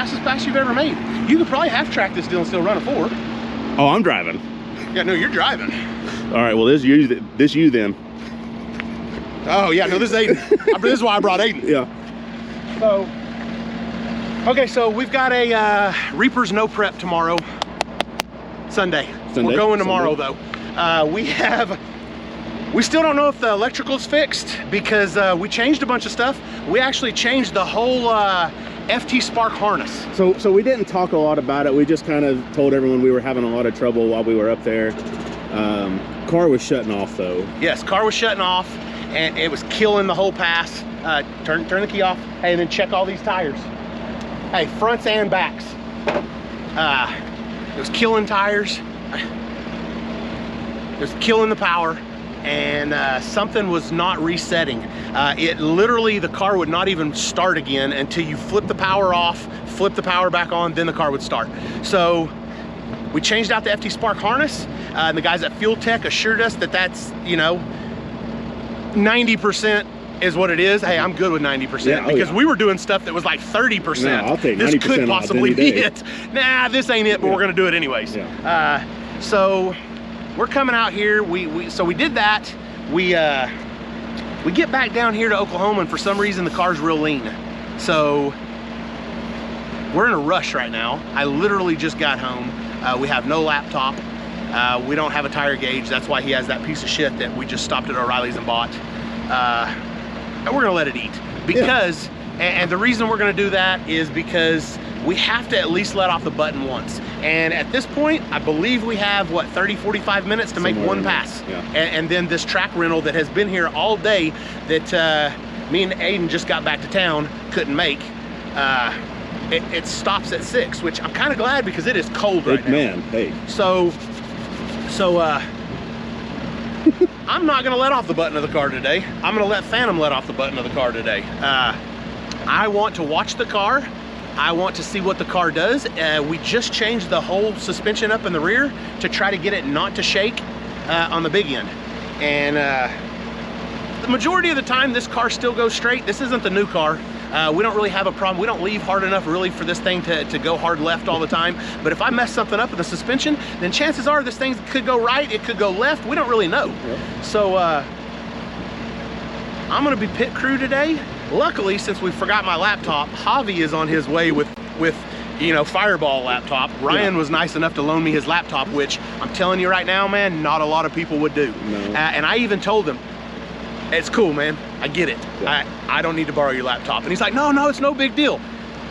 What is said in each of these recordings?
fastest pass you've ever made. You could probably half-track this deal and still run a 4. Oh, I'm driving. Yeah, no, you're driving. All right, well, this you then. Oh, yeah, no, this is Aiden. This is why I brought Aiden. Yeah. So, okay, so we've got a Reaper's no prep tomorrow, Sunday. We're going tomorrow, though. We still don't know if the electrical's fixed because we changed a bunch of stuff. We actually changed the whole FT Spark harness. So we didn't talk a lot about it. We just kind of told everyone we were having a lot of trouble while we were up there. Car was shutting off, though. Yes, car was shutting off, and it was killing the whole pass. Turn the key off. Hey, and then check all these tires. Hey, fronts and backs. It was killing tires. It was killing the power, and something was not resetting. It literally, the car would not even start again until you flip the power off, flip the power back on, then the car would start. So we changed out the FT Spark harness. And the guys at Fuel Tech assured us that that's, you know, 90% is what it is. Hey, I'm good with 90% because we were doing stuff that was like 30%. No, I'll take 90%. This could possibly be it. Nah, this ain't it, but we're gonna do it anyways. Yeah. So we're coming out here. So we did that. We get back down here to Oklahoma, and for some reason the car's real lean. So we're in a rush right now. I literally just got home. We have no laptop. We don't have a tire gauge. That's why he has that piece of shit that we just stopped at O'Reilly's and bought. And we're gonna let it eat. Because, and the reason we're gonna do that is because we have to at least let off the button once. And at this point, I believe we have, what, 30, 45 minutes to make one pass. Yeah. And then this track rental that has been here all day that me and Aiden just got back to town, couldn't make. It stops at 6, which I'm kind of glad because it is cold right now. Man, hey. So I'm not gonna let off the button of the car today. I'm gonna let Phantom let off the button of the car today. I want to watch the car. I want to see what the car does. We just changed the whole suspension up in the rear to try to get it not to shake on the big end. And the majority of the time, this car still goes straight. This isn't the new car. We don't really have a problem. We don't leave hard enough really for this thing to go hard left all the time. But if I mess something up with the suspension, then chances are this thing could go right, it could go left. We don't really know. Yep. So I'm gonna be pit crew today. Luckily, since we forgot my laptop, Javi is on his way with you know, Fireball laptop. Ryan was nice enough to loan me his laptop, which I'm telling you right now, man, not a lot of people would do. No. And I even told him, it's cool, man. I get it. Yeah. I don't need to borrow your laptop. And he's like, no, it's no big deal.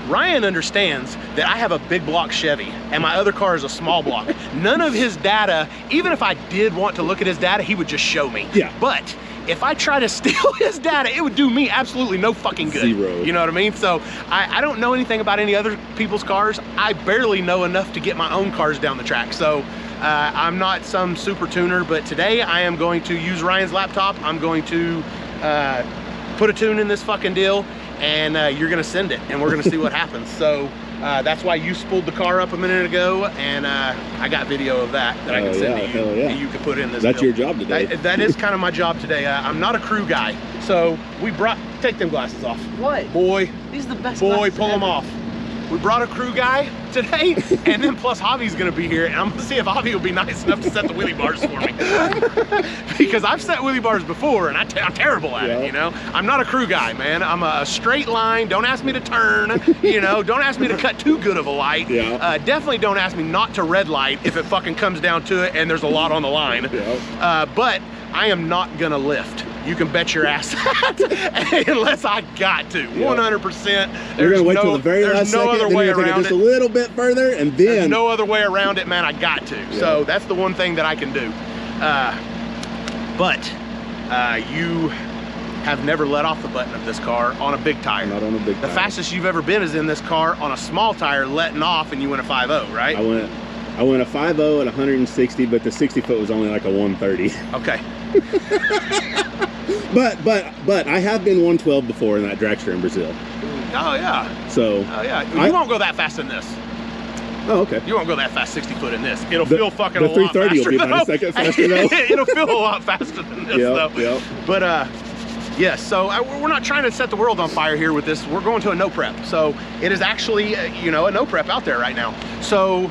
Ryan understands that I have a big block Chevy and my other car is a small block. None of his data, even if I did want to look at his data, he would just show me. Yeah. But if I try to steal his data, it would do me absolutely no fucking good. Zero. You know what I mean? So I don't know anything about any other people's cars. I barely know enough to get my own cars down the track. So I'm not some super tuner, but today I am going to use Ryan's laptop. I'm going to put a tune in this fucking deal, and you're gonna send it, and we're gonna see what happens. So that's why you spooled the car up a minute ago, and I got video of that I can send to you. Hell yeah. That you can put in this That's deal. your job today. That is kind of my job today. I'm not a crew guy, so we brought, take them glasses off. What? Boy. These are the best Boy, glasses pull them ever. off. We brought a crew guy today, and then plus Javi's gonna be here, and I'm gonna see if Javi will be nice enough to set the wheelie bars for me. Because I've set wheelie bars before, and I'm terrible at it, you know? I'm not a crew guy, man. I'm a straight line, don't ask me to turn, you know? Don't ask me to cut too good of a light. Yeah. Definitely don't ask me not to red light if it fucking comes down to it and there's a lot on the line. Yeah. But I am not gonna lift. You can bet your ass unless I got to, 100%. You're gonna wait till the very last second, other then way you're gonna take it around just a little bit further, and then there's no other way around it, man. I got to. Yeah. So that's the one thing that I can do. But you have never let off the button of this car on a big tire. Not on a big tire. The fastest you've ever been is in this car on a small tire, letting off, and you went a 5.0, right? I went a 5.0 at 160, but the 60 foot was only like a 130. Okay. But I have been 112 before in that dragster in Brazil. Oh yeah. So. Oh yeah. You won't go that fast in this. Oh, okay. You won't go that fast 60 foot in this. It'll feel fucking a lot faster. The 330 will be about a second faster though. It'll feel a lot faster than this though. Yep. But Yes, so we're not trying to set the world on fire here with this. We're going to a no prep. So it is actually, you know, a no prep out there right now. So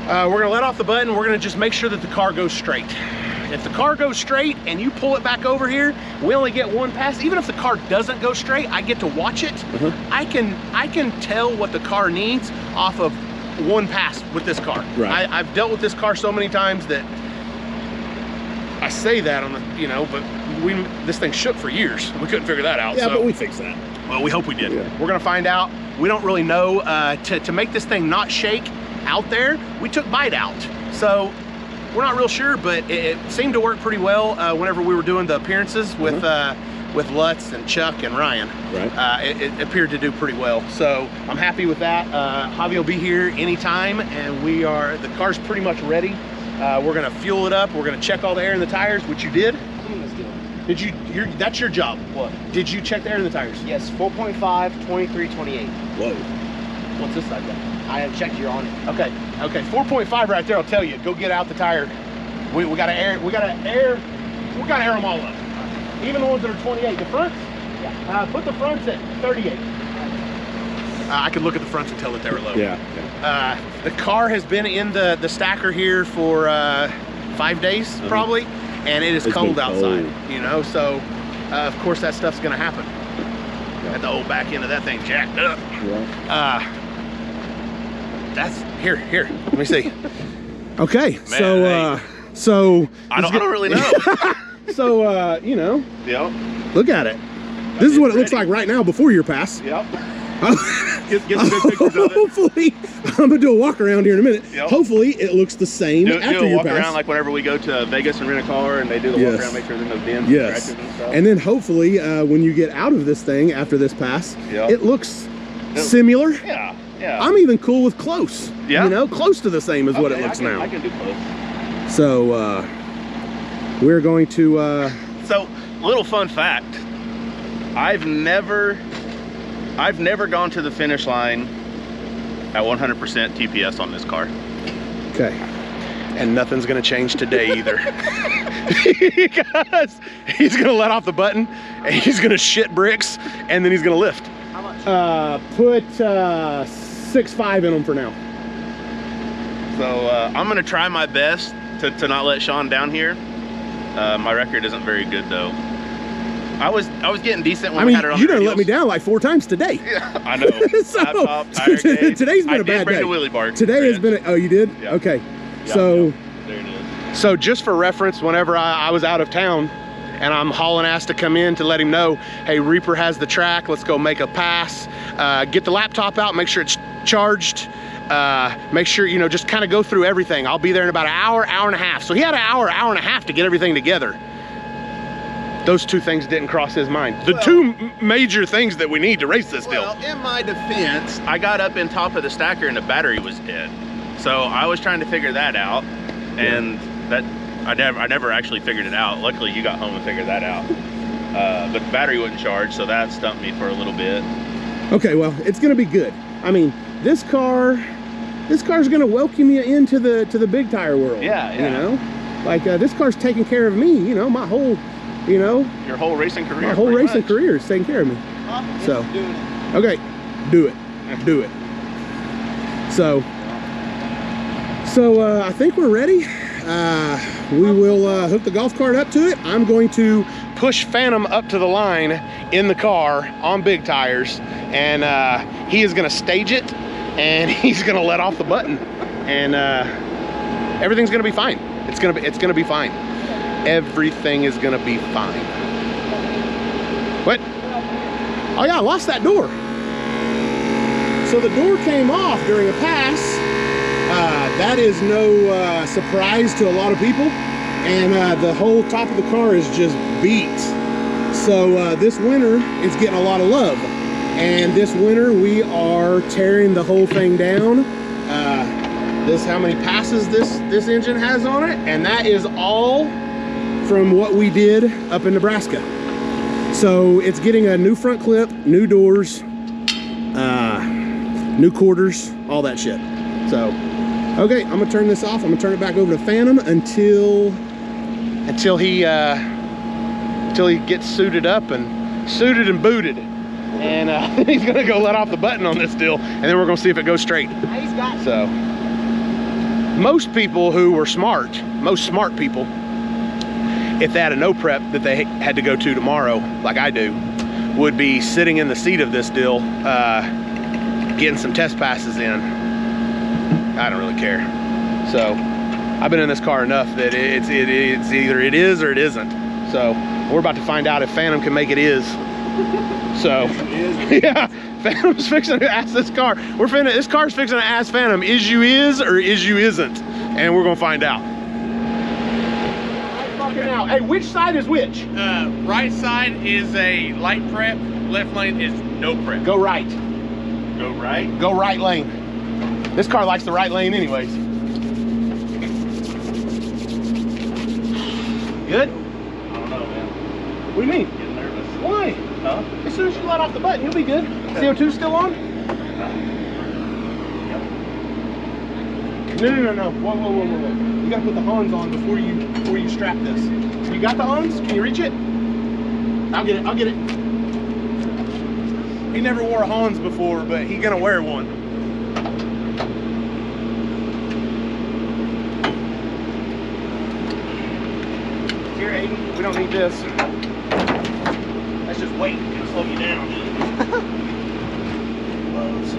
we're gonna let off the button. We're gonna just make sure that the car goes straight. If the car goes straight and you pull it back over here, we only get one pass. Even if the car doesn't go straight, I get to watch it. I can tell what the car needs off of one pass with this car. Right. I've dealt with this car so many times that I say that on the, you know, but this thing shook for years. We couldn't figure that out. Yeah, so. but we fixed that. Well, we hope we did. Yeah. We're gonna find out. We don't really know. To make this thing not shake out there, we took bite out. So we're not real sure, but it seemed to work pretty well whenever we were doing the appearances with Lutz and Chuck and Ryan. Right. It appeared to do pretty well. So I'm happy with that. Javi will be here anytime, and the car's pretty much ready. We're gonna fuel it up. We're gonna check all the air in the tires, which you did. Did you, that's your job. What? Did you check the air in the tires? Yes, 4.5, 23, 28. Whoa. What's this side got? I have checked, you're on it. Okay, 4.5 right there, I'll tell you. Go get out the tire. We gotta air them all up. Even the ones that are 28. The fronts? Yeah. Put the fronts at 38. I could look at the fronts and tell that they were low. Yeah. The car has been in the stacker here for 5 days probably, and it is cold outside, you know, so of course that stuff's gonna happen. At the old back end of that thing jacked up. Yeah. That's here, let me see. Okay, Man, so I don't really know. so you know, Yep. look at it. This is what it looks like right now before your pass. Yep. Get some good pictures of it. Hopefully, I'm gonna do a walk around here in a minute. Yep. Hopefully it looks the same Do after a your walk pass. around like whenever we go to Vegas and rent a car and they do the walk around, make sure there's no dents and Yes. scratches and stuff. And then hopefully when you get out of this thing after this pass, Yep. it looks similar. Yeah, yeah. I'm even cool with close. Yeah. You know, close to the same as what it Okay, looks I now. can do close. So we're going to So, little fun fact. I've never gone to the finish line at 100% TPS on this car. okay. And nothing's gonna change today either. Because he's gonna let off the button and he's gonna shit bricks and then he's gonna lift. How much? Put 6.5 in them for now. So, I'm gonna try my best to not let Sean down here. My record isn't very good though. I was getting decent when we had it on you the done let me radios. down like 4 times today. Yeah, I know. So, Laptop, tire gauge. today's been I a bad did bring day. the wheelie bar. Today has been, oh, you did? Yeah. Okay. Yeah, So, yeah. There it is. so just for reference, whenever I was out of town and I'm hauling ass to come in to let him know, hey, Reaper has the track, let's go make a pass. Get the laptop out, make sure it's charged. Make sure, you know, just kind of go through everything. I'll be there in about an hour, hour and a half. So he had an hour, hour and a half to get everything together. Those two things didn't cross his mind. The two major things that we need to race this deal. Well, in my defense, I got up in top of the stacker and the battery was dead. So I was trying to figure that out, and that I never actually figured it out. Luckily, you got home and figured that out. But the battery wouldn't charge, so that stumped me for a little bit. Okay, well, it's gonna be good. I mean, this car's gonna welcome you into the big tire world. Yeah, yeah. You know, like this car's taking care of me. You know, my whole, you know, Your whole racing career. my whole pretty racing much. career is taking care of me. So, Doing it. okay, do it, do it. So I think we're ready. We will hook the golf cart up to it. I'm going to push Phantom up to the line in the car on big tires, and he is gonna stage it, and he's gonna let off the button, and everything's gonna be fine. It's gonna be fine. Everything is gonna be fine. What? Oh yeah, I lost that door. So the door came off during a pass. That is no surprise to a lot of people. And the whole top of the car is just beat. So this winter, it's getting a lot of love. And this winter, we are tearing the whole thing down. This is how many passes this engine has on it. And that is all from what we did up in Nebraska. So it's getting a new front clip, new doors, new quarters, all that shit. So, okay, I'm gonna turn this off. I'm gonna turn it back over to Phantom until he until he gets suited and booted. And he's gonna go let off the button on this deal, and then we're gonna see if it goes straight. He's got it. So, most people who were smart, most smart people, if they had a no prep that they had to go to tomorrow, like I do, would be sitting in the seat of this deal, getting some test passes in. I don't really care. So, I've been in this car enough that it's either it is or it isn't. So, we're about to find out if Phantom can make it is. So, yeah, Phantom's fixing to ask this car. This car's fixing to ask Phantom, is you is or is you isn't? And we're gonna find out. Now, hey, which side is which? Right side is a light prep, left lane is no prep. Go right. Go right? Go right lane. This car likes the right lane anyways. Good? I don't know, man. What do you mean? Getting nervous. Why? Huh? As soon as you let off the button, you'll be good. CO2 still on? No. Whoa. You gotta put the Hans on before you strap this. You got the Hans? Can you reach it? I'll get it. He never wore a Hans before, but he's gonna wear one. Here, Aiden, we don't need this. That's just weight. It'll slow you down. Lows.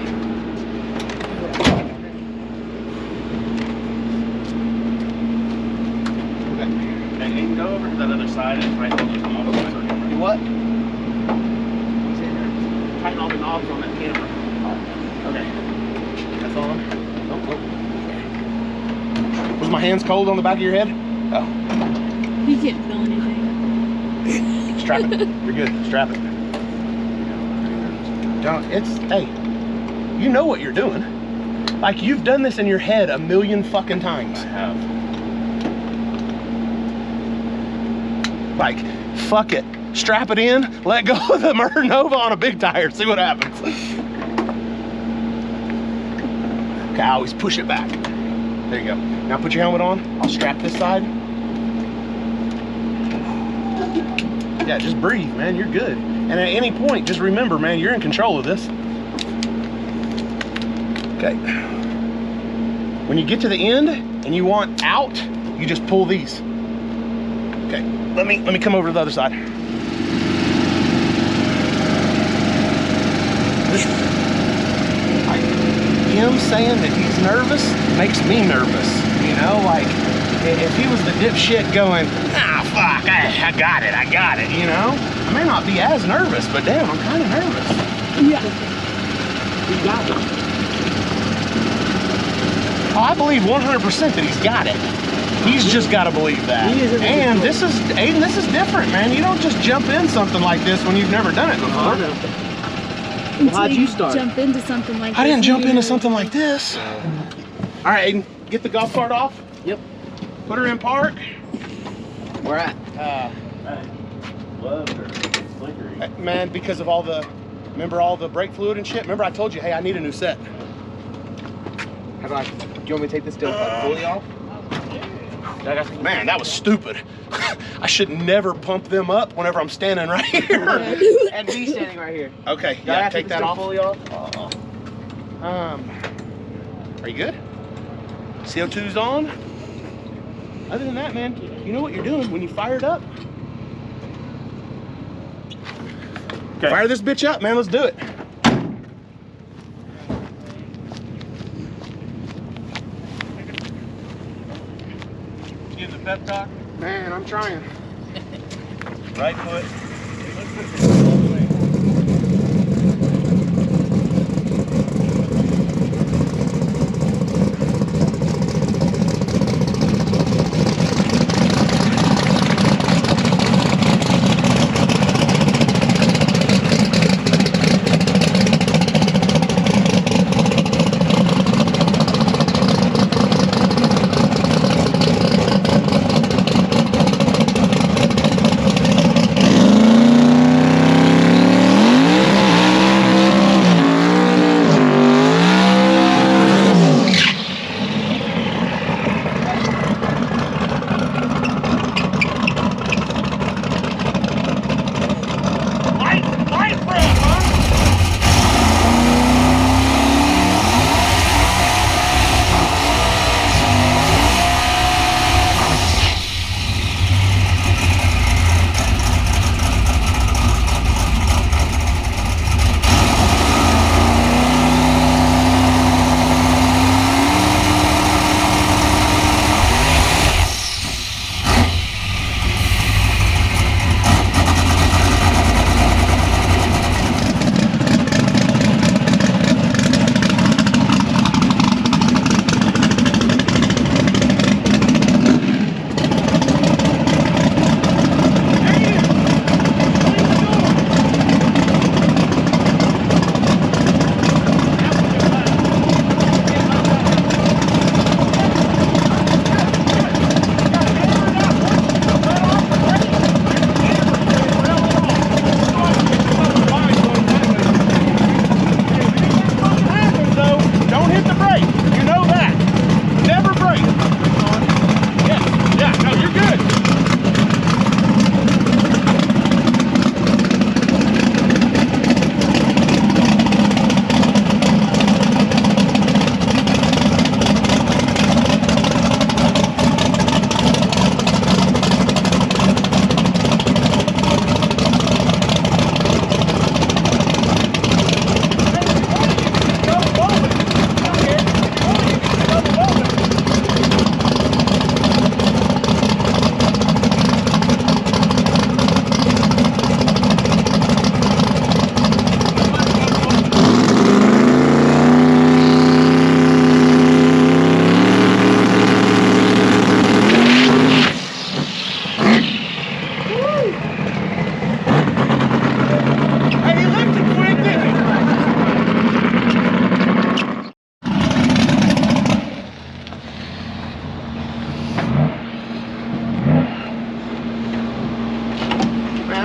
And you can go over to that other side and tighten all those knobs. Do what? Tighten all the knobs on that camera. Okay. That's on. Oh. Was my hands cold on the back of your head? Oh. You can't feel anything. Strap it. You're good. Strap it. Don't. Hey, you know what you're doing. Like, you've done this in your head a million fucking times. I have. Like, fuck it. Strap it in, let go of the Nova on a big tire, see what happens. Okay, I always push it back. There you go. Now put your helmet on. I'll strap this side. Yeah, just breathe, man, you're good. And at any point, just remember, man, you're in control of this. Okay. When you get to the end and you want out, you just pull these. Okay, let me come over to the other side. Him saying that he's nervous makes me nervous. You know, like, if he was the dipshit going, fuck, I got it, you know? I may not be as nervous, but damn, I'm kind of nervous. Yeah. He got it. Oh, I believe 100% that he's got it. He's just got to believe that. And this is, Aiden, this is different, man. You don't just jump in something like this when you've never done it before. Well, how'd you start? Jump into something like this. I didn't jump into something like this. All right, Aiden, get the golf cart off. Yep. Put her in park. Where at? Gloves are slinkery. Man, because of all the, remember all the brake fluid and shit? Remember I told you, hey, I need a new set. How do you want me to take this like, fully off? Man, that was stupid. I should never pump them up whenever I'm standing right here. And me standing right here. Okay, Do I yeah, have to take that still off. fully off? Are you good? CO2's on. Other than that, man, you know what you're doing when you fire it up? Okay. Fire this bitch up, man, let's do it. Give the pep talk. Man, I'm trying. Right foot.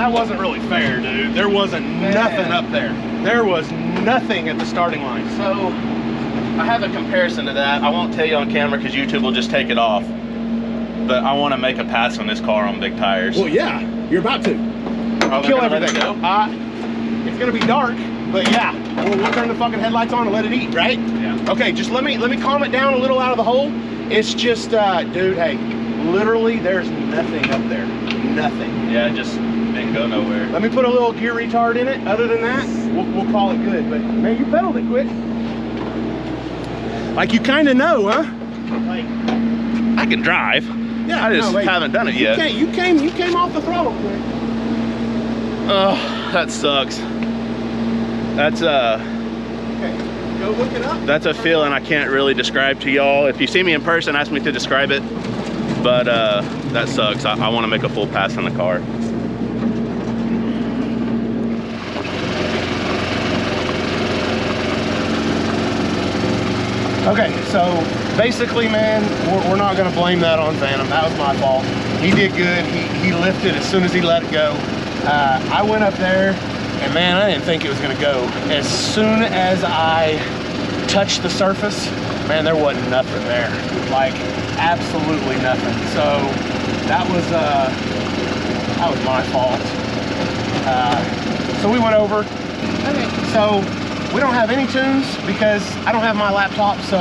that wasn't really fair, dude. There wasn't nothing up there. There was nothing at the starting line. So, I have a comparison to that. I won't tell you on camera because YouTube will just take it off. But I want to make a pass on this car on big tires. Well, yeah, you're about to. Kill everything. It's gonna be dark, but yeah, we'll turn the fucking headlights on and let it eat, right? Yeah. Okay, just let me calm it down a little out of the hole. It's just, dude, hey, literally, there's nothing up there. Nothing. Yeah, it just didn't go nowhere. Let me put a little gear retard in it. Other than that, we'll call it good. But man, you pedaled it quick. Like you kind of know, huh? Like I can drive. yeah, I just haven't done it yet. You came off the throttle quick. Oh, that sucks. That's Okay, go look it up. that's a feeling I can't really describe to y'all. If you see me in person, ask me to describe it. But that sucks. I want to make a full pass on the car. Okay, so basically, man, we're not gonna blame that on Phantom. That was my fault. He did good. He lifted as soon as he let it go. I went up there, and man, I didn't think it was gonna go. As soon as I touched the surface, man, there wasn't nothing there. Like, absolutely nothing. So that was my fault. So we went over. Okay. So we don't have any tunes because I don't have my laptop. So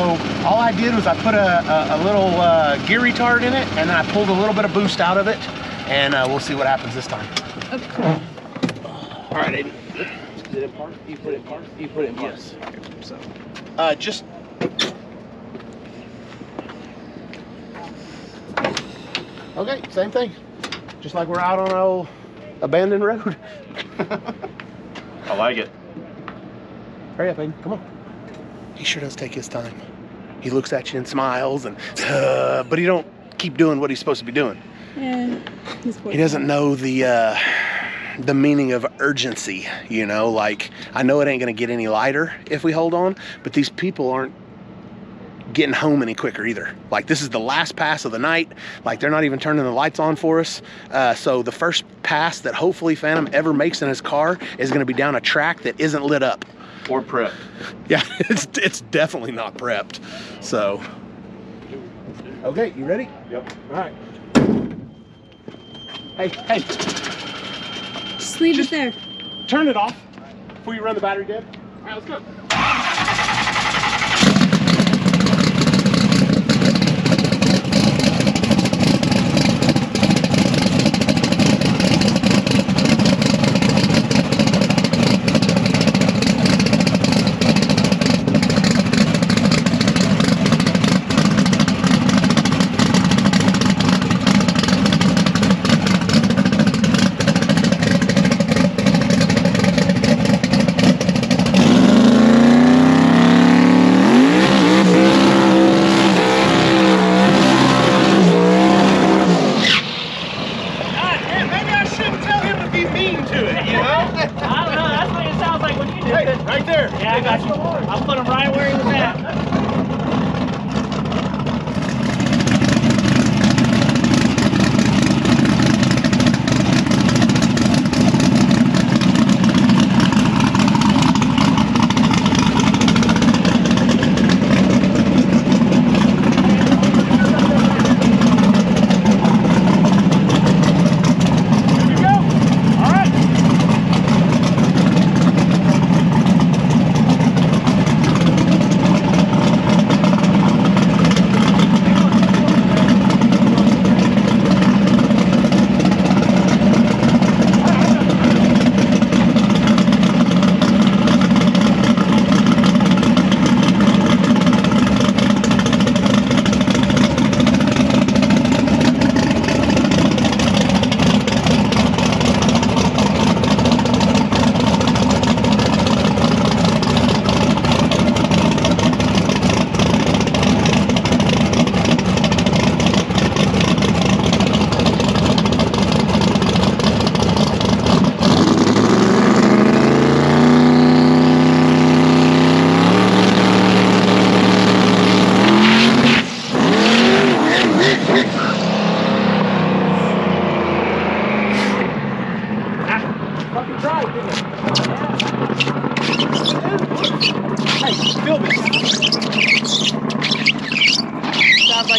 all I did was I put a little gear retard in it, and then I pulled a little bit of boost out of it, and we'll see what happens this time. Okay. All right, Aiden. Is it in park? You put it in park? You put it in park. Yes. So, just. Okay, same thing. Just like we're out on an old abandoned road. I like it. Hurry up, Aiden. Come on. He sure does take his time. He looks at you and smiles, and but he don't keep doing what he's supposed to be doing. Yeah. He doesn't know the meaning of urgency, you know, like I know it ain't gonna get any lighter if we hold on, but these people aren't getting home any quicker either. Like this is the last pass of the night. Like they're not even turning the lights on for us. So the first pass that hopefully Phantom ever makes in his car is gonna be down a track that isn't lit up. Or prep. Yeah, it's definitely not prepped. So, okay, you ready? Yep. All right. Hey. Just leave it there. Turn it off before you run the battery dead. All right, let's go.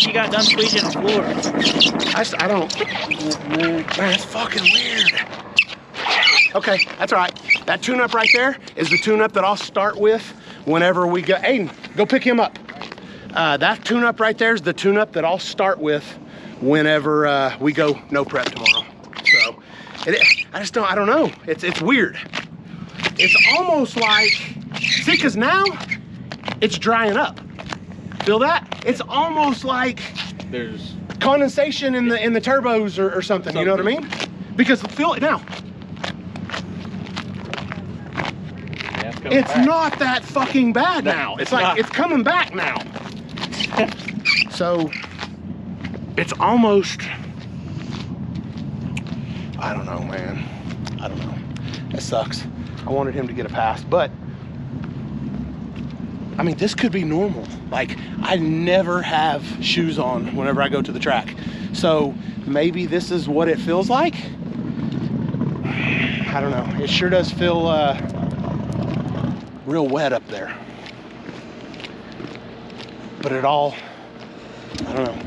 you got done squeezing the floor. I don't. Man, that's fucking weird. Okay, that's all right. That tune-up right there is the tune-up that I'll start with whenever we go. Aiden, go pick him up. That tune-up right there is the tune-up that I'll start with whenever we go no prep tomorrow. So, I don't know. It's weird. It's almost like, see, because now it's drying up. Feel that? It's almost like There's condensation in the turbos or something. You know what I mean? Because feel it now. It's not that fucking bad now. It's like it's coming back now. So it's almost, I don't know, man. I don't know. That sucks. I wanted him to get a pass, but I mean, this could be normal. Like, I never have shoes on whenever I go to the track. So maybe this is what it feels like. I don't know. It sure does feel real wet up there. But it all, I don't know.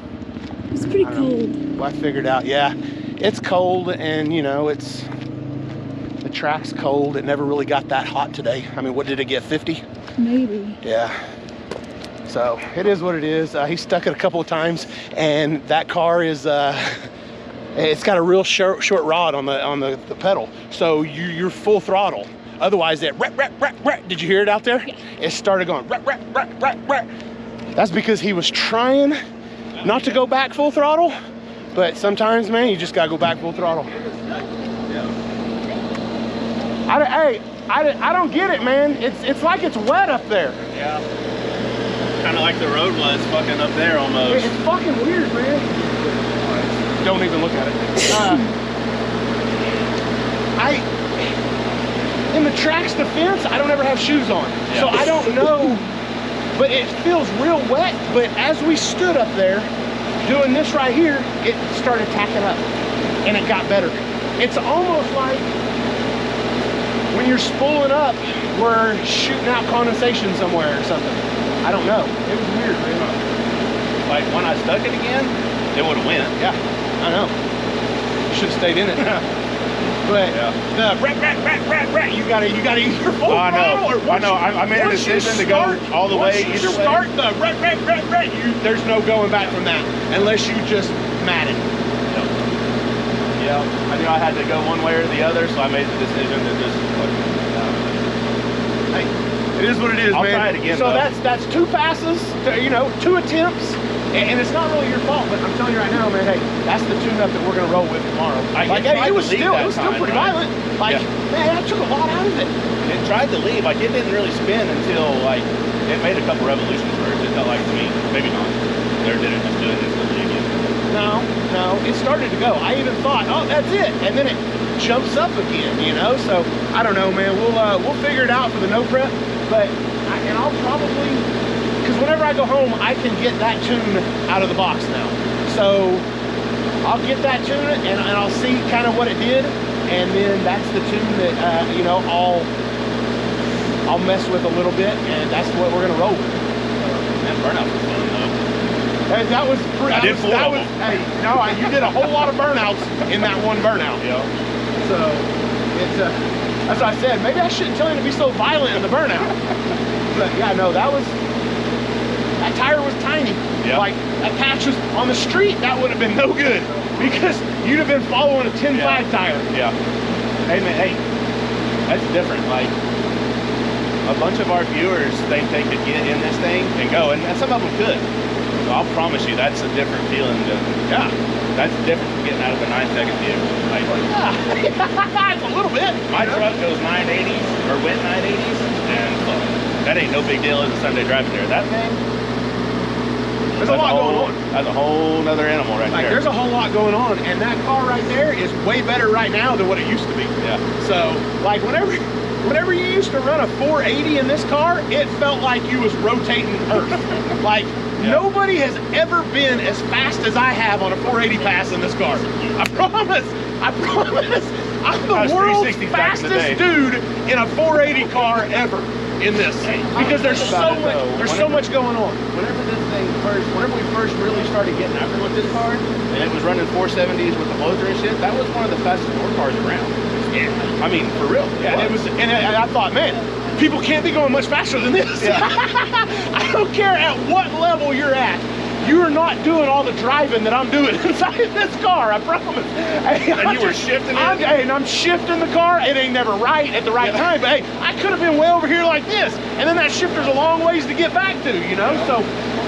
It's pretty cold. Well, I figured out, yeah, it's cold, and you know, the track's cold. It never really got that hot today. I mean, what did it get, 50? Maybe. Yeah. So it is what it is. He stuck it a couple of times, and that car is, it's got a real short rod on the pedal. So you're full throttle. Otherwise, it did you hear it out there? Yeah. It started going That's because he was trying not to go back full throttle, but sometimes, man, you just gotta go back full throttle. I don't get it, man. It's like it's wet up there. Yeah. Kind of like the road was fucking up there almost. It's fucking weird, man. Don't even look at it. In the track's defense, I don't ever have shoes on. Yeah. So I don't know, but it feels real wet. But as we stood up there doing this right here, it started tacking up and it got better. It's almost like when you're spooling up, we're shooting out condensation somewhere or something. I don't know. It was weird, man. Like when I stuck it again, it would have went. Yeah, I know. You should have stayed in it. But the you gotta either full throttle or I made a decision to go all the way either way. Start the there's no going back from that unless you just mat it. Yeah, I knew I had to go one way or the other, so I made the decision to just. Hey, it is what it is, I'll man. try it again. So though. that's 2 passes, 2 attempts. And it's not really your fault, but I'm telling you right now, man, hey, that's the tune-up that we're gonna roll with tomorrow. It was still pretty violent. Like, man, I took a lot out of it. It tried to leave, like it didn't really spin until like it made a couple revolutions first. It felt like to me, maybe not. Or did it just do it instantly again? No, it started to go. I even thought, oh, that's it, and then it jumps up again, you know. So I don't know, man. We'll figure it out for the no prep, but I'll probably. Because whenever I go home, I can get that tune out of the box now. So I'll get that tune and I'll see kind of what it did. And then that's the tune that, I'll mess with a little bit. And that's what we're going to roll with. That burnout was fun, though. Hey, that was pretty. I did 4 of them. Hey, no, you did a whole lot of burnouts in that one burnout. Yeah. So it's, that's what I said. Maybe I shouldn't tell him to be so violent in the burnout. But yeah, no, that tire was tiny. Yeah. Like, that patch was on the street, that would have been no good because you'd have been following a 10 flag tire. Yeah. Hey, man, hey, that's different. Like, a bunch of our viewers think they could get in this thing and go, and some of them could. So I'll promise you, that's a different feeling. That's different from getting out of a 9-second vehicle. Like, It's a little bit. my truck goes 980s, or went 980s, and that ain't no big deal as a Sunday driving there. That thing, There's a lot going on. That's a whole other animal right there. There's a whole lot going on, and that car right there is way better right now than what it used to be. Yeah. So, like, whenever you used to run a 480 in this car, it felt like you was rotating Earth. Like, nobody has ever been as fast as I have on a 480 pass in this car. I promise. I'm the world's fastest dude in a 480 car ever in this. Because there's so much going on. Whenever we first really started started getting after with this car, and it was running 470s with the motor and shit, that was one of the fastest work cars around. Yeah. I mean, for real. Yeah, and I thought, man, people can't be going much faster than this. Yeah. I don't care at what level you're at. You are not doing all the driving that I'm doing inside this car, I promise. And you were shifting it? And I'm shifting the car. It ain't never right at the right time, but hey, I could have been way over here like this. And then that shifter's a long ways to get back to, you know? So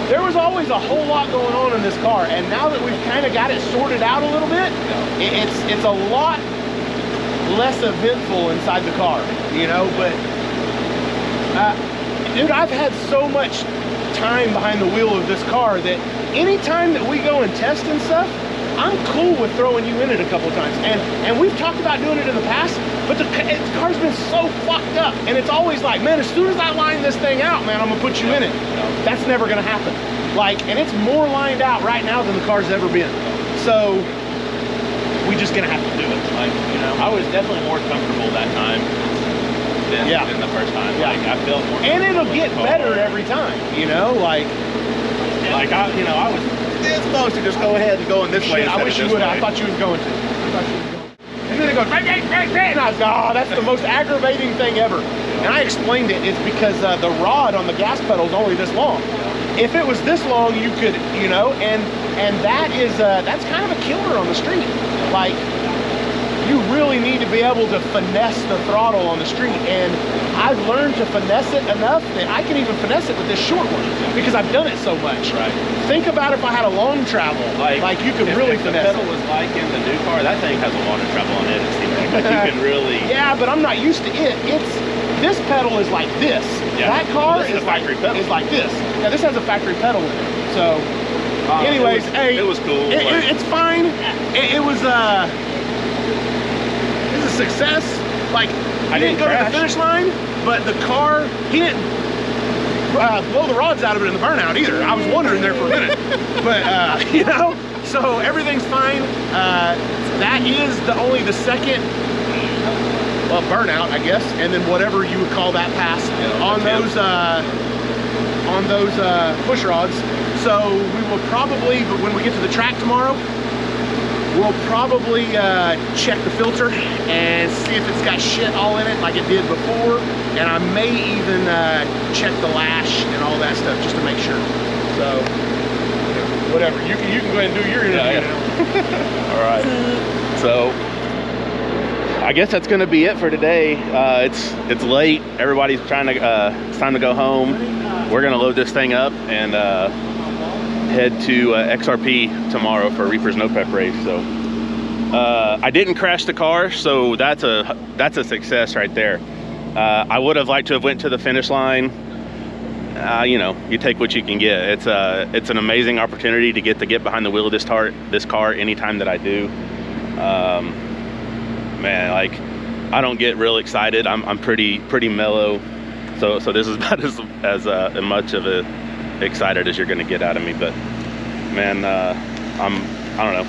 there was always a whole lot going on in this car. And now that we've kind of got it sorted out a little bit, it's a lot less eventful inside the car, you know? But, dude, I've had so much time behind the wheel of this car that anytime that we go and test and stuff, I'm cool with throwing you in it a couple times. And we've talked about doing it in the past, but the car's been so fucked up. And it's always like, man, as soon as I line this thing out, man, I'm gonna put you in it. That's never gonna happen. Like, and it's more lined out right now than the car's ever been. So we just gonna have to do it. Like, you know, I was definitely more comfortable that time than the first time. Like, I felt more. And it'll get better every time, you know, like I was this close to just go ahead and going this way. I wish you would. I thought you was going to. And then it goes, bang, bang, bang, bang, and I was, oh, that's the most aggravating thing ever. And I explained it. It's because the rod on the gas pedal is only this long. If it was this long, you could, you know, and that is that's kind of a killer on the street. Like, you really need to be able to finesse the throttle on the street, and I've learned to finesse it enough that I can even finesse it with this short one because I've done it so much. Right. Think about if I had a long travel, like you could really finesse it. If the pedal was like in the new car, that thing has a lot of travel on it. It seems like you can really. Yeah, but I'm not used to it. This pedal is like this. Yeah. That car is like this. Yeah, this has a factory pedal in it. So, anyways, it was cool. It's fine. It was it's a success. Like, I didn't go to the finish line, but the car, he didn't blow the rods out of it in the burnout either. I was wondering there for a minute, but you know, so everything's fine. That is only the second burnout, I guess, and then whatever you would call that pass on those push rods. So we will probably, but when we get to the track tomorrow, we'll probably check the filter and see if it's got shit all in it like it did before. And I may even check the lash and all that stuff just to make sure. So, whatever. You can go ahead and do your interview now. All right. So, I guess that's going to be it for today. It's late. Everybody's trying to, it's time to go home. We're going to load this thing up and head to XRP tomorrow for Reaper's No Prep race. So I didn't crash the car, so that's a success right there. I would have liked to have went to the finish line. You know, you take what you can get. It's an amazing opportunity to get behind the wheel of this car anytime that I do. Man, like, I don't get real excited. I'm pretty mellow. So this is about as much of a excited as you're gonna get out of me. But man, I don't know,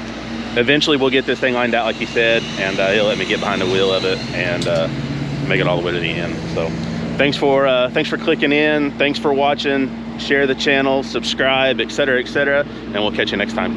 eventually we'll get this thing lined out like he said, and he'll let me get behind the wheel of it and make it all the way to the end. So thanks for clicking in, thanks for watching, share the channel, subscribe, etc., and we'll catch you next time.